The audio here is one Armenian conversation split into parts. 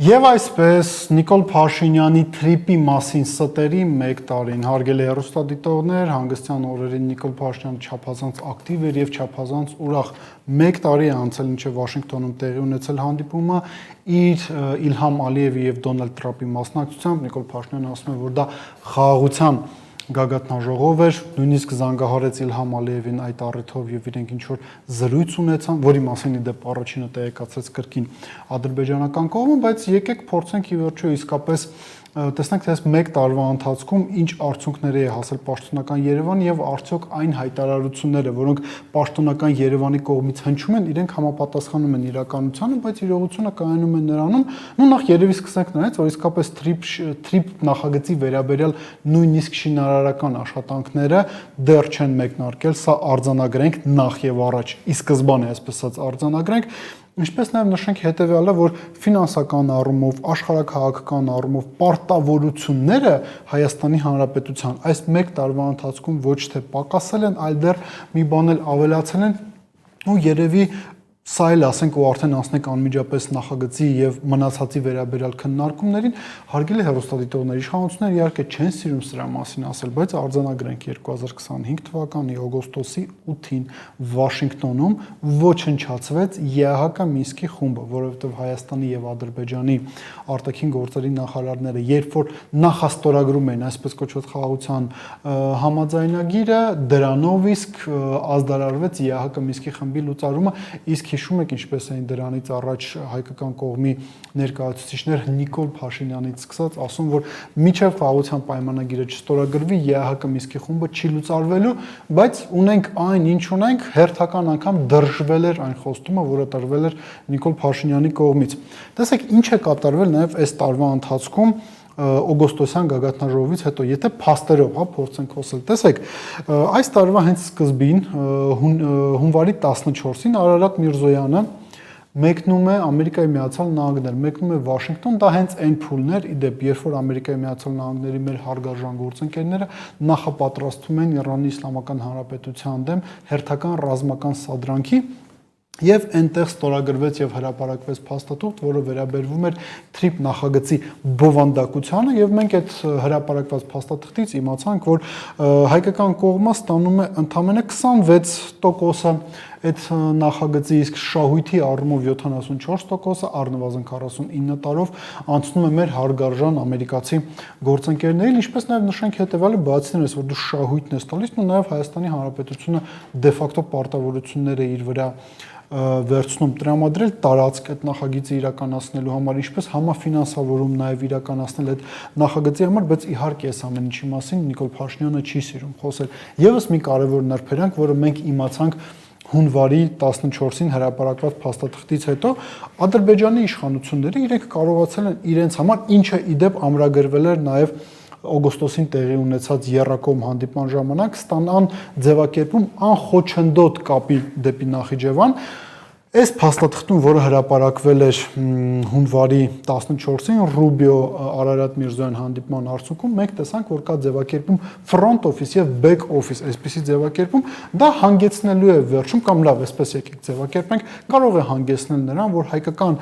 Եվ այսպես Նիկոլ Փաշինյանի թրիպի մասին ստերի 1 տարին հարգելի հեռուստադիտողներ, հանգստյան օրերին Նիկոլ Փաշինյանը չափազանց ակտիվ էր եւ չափազանց ուրախ 1 տարի է անցել ինչը Վաշինգտոնում տեղի ունեցել հանդիպումը իր Իլհամ Ալիևի եւ Դոնալդ Տրամպի մասնակցությամբ Նիկոլ Փաշինյանը ասում է, որ դա խաղաղության գագաթնաժողով էր, նույնիսկ զանգահարեց Իլհամ Ալիևին այդ առիթով եւ իրենք ինչ որ զրույց ունեցան, որի մասին իդեպ առաջինը տեղեկացրեց կրկին ադրբեջանական կողմը, բայց եկեք փորձենք ի վերջո իսկապես տեսնենք թե այս 1 տարվա ընթացքում ինչ արդյունքների է հասել պաշտոնական Երևան եւ արդյոք այն հայտարարությունները, որոնք պաշտոնական Երևանի կողմից հնչում են, իրենք համապատասխանում են իրականությանը, բայց իրողությունը կայանում է նրանում, նախ երևի սկսենք նրանից, որ իսկապես թրիպ նախագծի վերաբերյալ նույնիսկ շինարարական աշխատանքները դեռ չեն մեկնարկել, սա արձանագրենք նախ եւ առաջ, ի սկզբանե այսպես ասած արձանագրենք Ինչպես նաև նշենք հետևյալը, որ ֆինանսական առումով, աշխարհաքաղաքական առումով պարտավորությունները Հայաստանի Հանրապետության այս 1 տարվա ընթացքում ոչ թե պակասել են, այլ դեռ մի բան էլ ավելացել են ու երևի Սա էլ ասենք ու արդեն անցնենք անմիջապես նախագծի եւ մնացածի վերաբերյալ քննարկումներին, հարգելի հեռուստադիտողներ, իշխանությունները իհարկե չեն սիրում սրա մասին ասել, բայց արձանագրենք 2025 թվականի օգոստոսի 8-ին Վաշինգտոնում ոչնչացվեց ԵԱՀԿ Մինսկի խումբը, որովհետեւ Հայաստանի եւ Ադրբեջանի արտաքին գործերի նախարարները, երբ որ նախաստորագրում էին այսպես կոչված խաղաղության համաձայնագիրը, դրանով իսկ ազդարարվեց ԵԱՀԿ Մինսկի խմբի լուծարումը, իսկ հիշում եք ինչպես էին դրանից առաջ հայկական կողմի ներկայացուցիչներ Նիկոլ Փաշինյանից սկսած ասում, որ միջև խաղաղության պայմանագիրը չստորագրվի ԵԱՀԿ Մինսկի խումբը չի լուծարվելու, բայց ունենք այն, ինչ ունենք, հերթական անգամ դրժվել էր այն խոստումը, որը տրվել էր Նիկոլ Փաշինյանի կողմից։ Տեսեք, ինչ է կատարվել նաև այս տարվա ընթացքում օգոստոսյան գագաթնաժողովից հետո, եթե փաստերով, փորձենք խոսել։ Տեսեք, այս տարվա հենց սկզբին հունվարի 14-ին Արարատ Միրզոյանը մեկնում է Ամերիկայի Միացյալ Նահանգներ, մեկնում է Վաշինգտոն, դա հենց այն փուլն էր, իդեպ, երբ որ Ամերիկայի Միացյալ Նահանգների մեր հարգարժան գործընկերները նախապատրաստվում են Իրանի Իսլամական Հանրապետության դեմ հերթական ռազմական սադրանքի Եվ այնտեղ ստորագրվեց եւ հրապարակվեց փաստաթուղթ, որը վերաբերվում էր թրիպ նախագծի բովանդակությանը եւ մենք այդ հրապարակված փաստաթղթից իմացանք, որ հայկական կողմը ստանում է ընդամենը 26% այդ նախագծի, իսկ շահույթի առումով 74%, առնվազն 49 տարով անցնում է մեր հարգարժան ամերիկացի գործընկերներին, ինչպես նաեւ նշենք հետեւյալը, բացի նրանից, որ դու շահույթն ես տալիս, ու նաեւ Հայաստանի Հանրապետությունը դե ֆակտո պարտավորությունները իր վրա վերցնում տրամադրել տարածք այդ նախագիծը իրականացնելու համար, ինչպես համաֆինանսավորում նաև իրականացնել այդ նախագծի համար, բայց իհարկե այս ամեն ինչի մասին Նիկոլ Փաշինյանը չի սիրում խոսել։ Եվս մի կարևոր նրբերանգ, որը մենք իմացանք հունվարի 14-ին հրապարակված փաստաթղթից հետո, Ադրբեջանի իշխանությունները իրենք կարողացել են իրենց համար, ինչը իդեպ ամրագրվել էր նաև օգոստոսին տեղի ունեցած եռակողմ հանդիպման ժամանակ ստանան ձևակերպում անխոչնդոտ կապի դեպի Նախիջևան Այս փաստաթղթում, որը հրապարակվել էր հունվարի 14-ին Ռուբիո Արարատ Միրզոյան հանդիպման արդյունքում, մենք տեսանք, որ կա ձևակերպում front office եւ back office, այսպիսի ձևակերպում, դա հանգեցնելու է վերջում կամ լավ, այսպես եկեք ձևակերպենք, կարող է հանգեցնել նրան, որ հայկական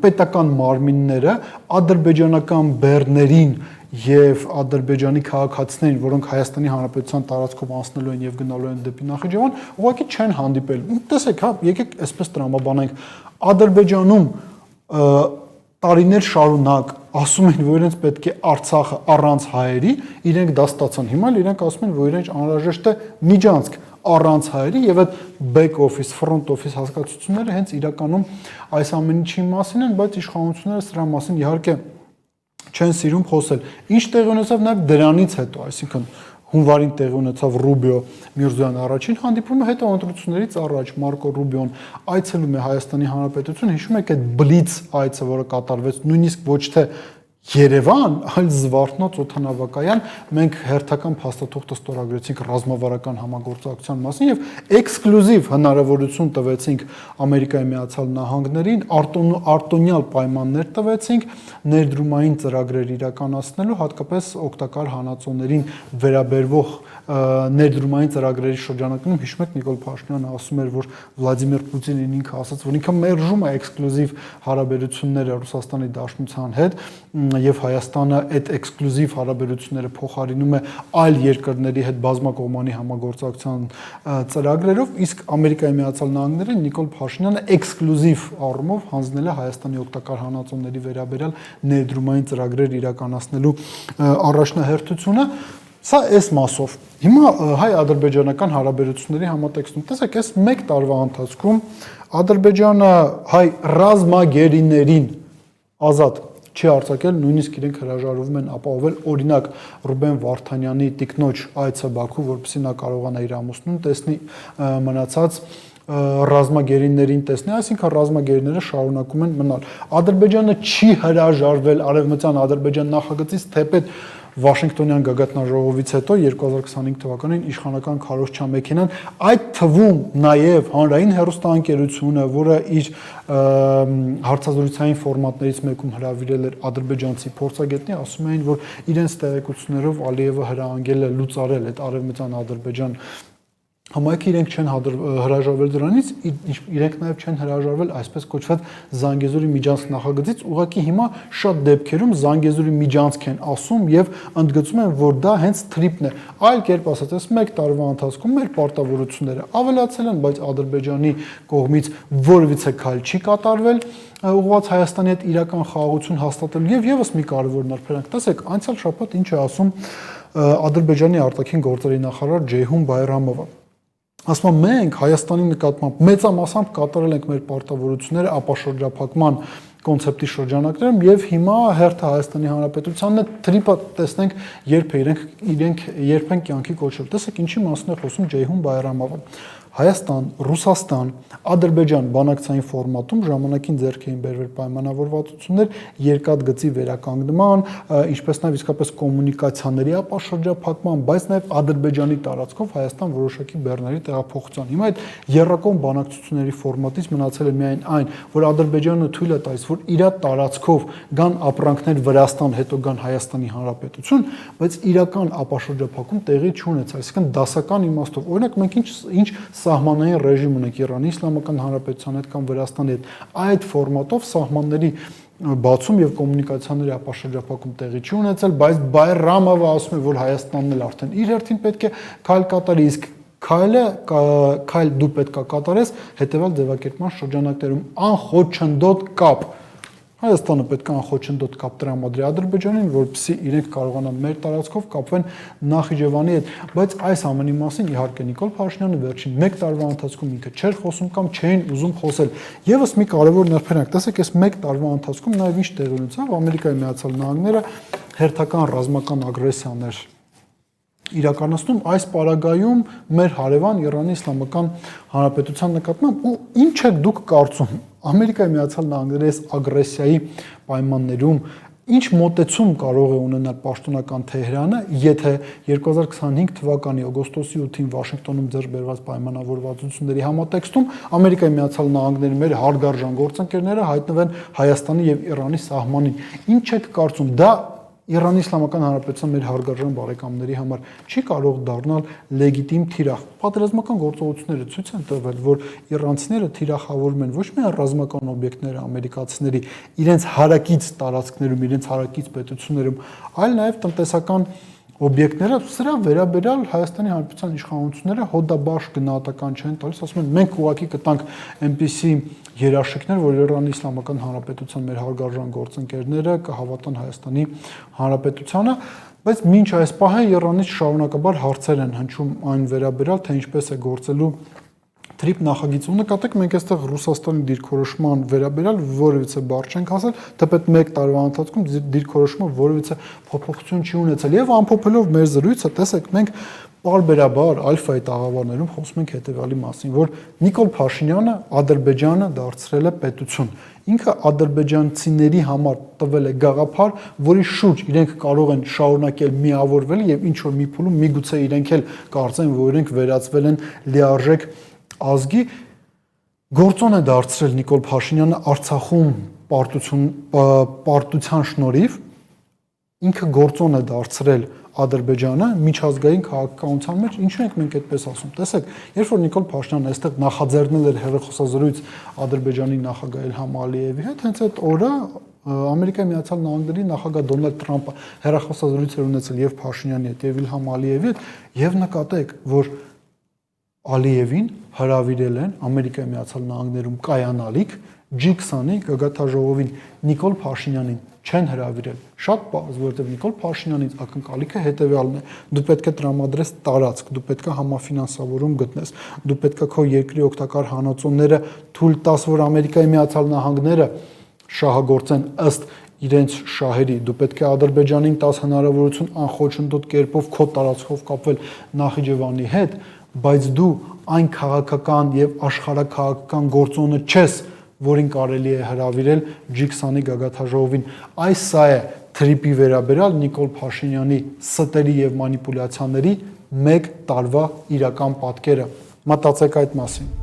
պետական մարմինները ադրբեջանական բեռներին եւ Ադրբեջանի քաղաքացիներին, որոնք Հայաստանի Հանրապետության տարածքով անցնելու են եւ գնալու են դեպի Նախիջևան, ուղղակի չեն հանդիպել։ Տեսեք, եկեք այսպես տրամաբանենք, Ադրբեջանում տարիներ շարունակ ասում են, որ իրենց պետք է Արցախը առանց հայերի, իրենք դա ստացան։ Հիմա իրենք ասում են, որ իրենց անհրաժեշտ է միջանցք առանց հայերի եւ այդ back office, front office հասկացությունները հենց իրականում այս ամեն ինչի մասին են, բայց իշխանությունները սրա մասին իհարկե չեն սիրում խոսել։ Ինչ տեղի ունեցավ նաև դրանից հետո, այսինքն հունվարին տեղի ունեցավ Ռուբիո Միրզոյան առաջին հանդիպումը, հետո ընտրություններից առաջ Մարկո Ռուբիոն այցելում է Հայաստանի Հանրապետություն, հիշում եք այդ բլից այցը, որը կատարվեց նույնիսկ ոչ թե Երևան, այլ Զվարթնոց օդանավակայան, մենք հերթական փաստաթուղթը ստորագրեցինք ռազմավարական համագործակցության մասին եւ էքսկլյուզիվ հնարավորություն տվեցինք Ամերիկայի Միացյալ Նահանգներին, արտոնյալ պայմաններ տվեցինք ներդրումային ծրագրեր իրականացնելու, հատկապես օգտակար հանածոներին վերաբերվող ներդրումային ծրագրերի շրջանակում հիշում եք Նիկոլ Փաշինյանը ասում էր, որ Վլադիմիր Պուտինին ինքը ասաց, որ ինքը մերժում է էքսկլյուզիվ հարաբերությունները Ռուսաստանի Դաշնության հետ եւ Հայաստանը այդ էքսկլյուզիվ հարաբերությունները փոխարինում է այլ երկրների հետ բազմակողմանի համագործակցության ծրագրերով, իսկ Ամերիկայի Միացյալ Նահանգները Նիկոլ Փաշինյանը էքսկլյուզիվ առումով հանձնել է Հայաստանի օգտակար հանածոների վերաբերյալ ներդրումային ծրագրեր իրականացնելու առաջնահերթությունը։ Սա այս մասով։ Հիմա հայ-ադրբեջանական հարաբերությունների համատեքստում տեսեք, այս 1 տարվա ընթացքում Ադրբեջանը հայ ռազմագերիներին ազատ չի արձակել, նույնիսկ իրենք հրաժարվում են ապահովել օրինակ Ռուբեն Վարդանյանի տիկնոջ այցը Բաքու, որպեսզի նա կարողանա իր ամուսնուն տեսնի, մնացած ռազմագերիներին տեսնի, այսինքն ռազմագերիները շարունակում են մնալ։ Ադրբեջանը չի հրաժարվել արևմտյան Ադրբեջան նախագծից, թեպետ Վաշինգտոնյան գագաթնաժողովից հետո 2025 թվականին իշխանական քարոզչամեքենան, այդ թվում նաև հանրային հեռուստաընկերությունը, որը իր հարցազրույցային ֆորմատներից մեկում հրավիրել էր ադրբեջանցի փորձագետին, ասում էին, որ իրենց տեղեկություններով Ալիևը հրահանգել է լուծարել այդ արևմտյան Ադրբեջան համայնքը, իրենք չեն հրաժարվել դրանից, իրենք նաև չեն հրաժարվել այսպես կոչված Զանգեզուրի միջանցք նախագծից, ուղղակի հիմա շատ դեպքերում Զանգեզուրի միջանցք են ասում եւ ընդգծում են, որ դա հենց թրիպն է։ Այլ կերպ ասած, այս 1 տարվա ընթացքում մեր պարտավորությունները ավելացել են, բայց Ադրբեջանի կողմից որևիցե քայլ չի կատարվել ուղղված Հայաստանի հետ իրական խաղաղություն հաստատելու եւ եւս մի կարևոր նրբերանգ։ Տեսեք, անցյալ շաբաթ ինչ է ասում Ադրբեջանի արտաքին գործերի նախարար Ջեյհուն Բայրամովը։ Ասում մենք Հայաստանի նկատմամբ մեծամասամբ կատարել ենք մեր պարտավորությունները ապաշրջափակման կոնցեպտի շրջանակներում եւ հիմա հերթը Հայաստանի Հանրապետությանն է, թրիպը տեսնենք երբ են կյանքի կոչել։ Տեսեք ինչի մասին է խոսում Ջեյհուն Բայրամովը։ Հայաստան, Ռուսաստան, Ադրբեջան բանակցային ֆորմատում ժամանակին ձեռք էին բերվել պայմանավորվածություններ երկաթգծի վերականգնման, ինչպես նաև իսկապես կոմունիկացիաների ապաշրջափակման, բայց նաև Ադրբեջանի տարածքով Հայաստան որոշակի բեռների տեղափոխության։ Հիմա այդ եռակողմ բանակցությունների ֆորմատից մնացել է միայն այն, որ Ադրբեջանը թույլ է տալիս, որ իր տարածքով գան ապրանքներ Վրաստան, հետո գան Հայաստանի Հանրապետություն, բայց իրական ապաշրջափակում տեղի չունեցավ, այսինքն դասական իմաստով։ Օրինակ մենք ինչ սահմանային ռեժիմ ունենք Իրանի Իսլամական Հանրապետության հետ կամ Վրաստանի հետ, այդ ֆորմատով սահմանների բացում եւ կոմունիկացիաների ապաշրջափակում տեղի չի ունեցել, բայց Բայրամովը ասում է, որ Հայաստանն էլ արդեն իր հերթին պետք է քայլ կատարի, իսկ քայլ դու պետք է կատարես հետեւյալ ձևակերպման շրջանակներում անխոչնդոտ կապ Հայաստանը պետք է անխոչնդոտ կապ տրամադրի Ադրբեջանին, որպեսզի իրենք կարողանան մեր տարածքով կապվեն Նախիջևանի հետ, բայց այս ամենի մասին իհարկե Նիկոլ Փաշինյանը վերջին 1 տարվա ընթացքում ինքը չէր խոսում կամ չէին ուզում խոսել։ Եվս մի կարևոր նրբերանգ, տեսեք, այս 1 տարվա ընթացքում նաև ինչ տեղի ունեցավ, Ամերիկայի Միացյալ Նահանգները հերթական ռազմական ագրեսիաներ իրականացնում այս պարագայում մեր հարևան Իրանի Իսլամական Հանրապետության նկատմամբ ու ինչ եք դուք կարծում Ամերիկայի Միացյալ Նահանգների այս ագրեսիայի պայմաններում ինչ մոտեցում կարող է ունենալ պաշտոնական Թեհրանը, եթե 2025 թվականի օգոստոսի 8-ին Վաշինգտոնում ձեռք բերված պայմանավորվածությունների համատեքստում Ամերիկայի Միացյալ Նահանգների մեր հարգարժան գործընկերները հայտնվեն Հայաստանի եւ Իրանի սահմանին։ Ինչ եք կարծում, դա Իրանի Իսլամական Հանրապետության մեր հարգարժան բարեկամների համար չի կարող դառնալ լեգիտիմ թիրախ։ Պատերազմական գործողությունները ցույց են տվել, որ իրանցիները թիրախավորում են ոչ միայն ռազմական օբյեկտները ամերիկացիների իրենց հարակից տարածքներում, իրենց հարակից պետություններում, այլ նաև տնտեսական օբյեկտները, սրա վերաբերյալ Հայաստանի Հանրապետության իշխանությունները հոդաբաշխ գնահատական չեն տալիս, ասում են մենք ուղղակի կտանք այնպիսի երաշխիքներ, որ Իրանի Իսլամական Հանրապետության մեր հարգարժան գործընկերները կհավատան Հայաստանի Հանրապետությանը, բայց մինչ այս պահը Իրանից շարունակաբար հարցեր են հնչում այն վերաբերյալ, թե ինչպես է գործելու թրիպ նախագիծ։ Ու նկատեք, մենք այստեղ Ռուսաստանի դիրքորոշման վերաբերյալ որևիցե բառ չենք ասել, թեպետ 1 տարվա ընթացքում դիրքորոշումը որևիցե փոփոխություն չի ունեցել։ Եվ ամփոփելով մեր զրույցը, տեսեք, մենք պարբերաբար Ալֆայի տաղավարներում խոսում ենք հետևյալի մասին, որ Նիկոլ Փաշինյանը Ադրբեջանը դարձրել է պետություն։ Ինքը ադրբեջանցիների համար տվել է գաղափար, որի շուրջ իրենք կարող են շարունակել միավորվել եւ ինչ որ մի փուլում միգուցե իրենք էլ կարծեն, որ իրենք վերածվել են լիարժեք ազգի, գործոն է դարձրել Նիկոլ Փաշինյանը Արցախում պարտության շնորհիվ, ինքը գործոն է դարձրել Ադրբեջանը միջազգային քաղաքականության մեջ, ինչու ենք մենք այդպես ասում։ Տեսեք, երբ որ Նիկոլ Փաշինյանն այստեղ նախաձեռնել էր հեռախոսազրույց Ադրբեջանի նախագահ Իլհամ Ալիևի հետ, հենց այդ օրը Ամերիկայի Միացյալ Նահանգների նախագահ Դոնալդ Թրամփը հեռախոսազրույց էր ունեցել եւ Փաշինյանի հետ եւ Իլհամ Ալիևի հետ, եւ նկատեք, որ Ալիևին հրավիրել են Ամերիկայի Միացյալ Նահանգներում կայանալիք G20-ի գագաթնաժողովին, Նիկոլ Փաշինյանին չեն հրավիրել։ Շատ պարզ, որովհետև Նիկոլ Փաշինյանից ակնկալիքը հետևյալն է. դու պետք է տրամադրես տարածք, դու պետք է համաֆինանսավորում գտնես, դու պետք է քո երկրի օգտակար հանածոները թույլ տաս, որ Ամերիկայի Միացյալ Նահանգները շահագործեն ըստ իրենց շահերի, դու պետք է Ադրբեջանին տաս հնարավորություն անխոչնդոտ կերպով քո տարածքով կապվել Նախիջևանի հետ, բայց դու այն քաղաքական եւ աշխարհաքաղաքական գործոնը չես, որին կարելի է հրավիրել G20-ի գագաթնաժողովին։ Սա է թրիպի վերաբերյալ Նիկոլ Փաշինյանի ստերի եւ մանիպուլյացիաների 1 տարվա իրական պատկերը։ Մտածեք այդ մասին։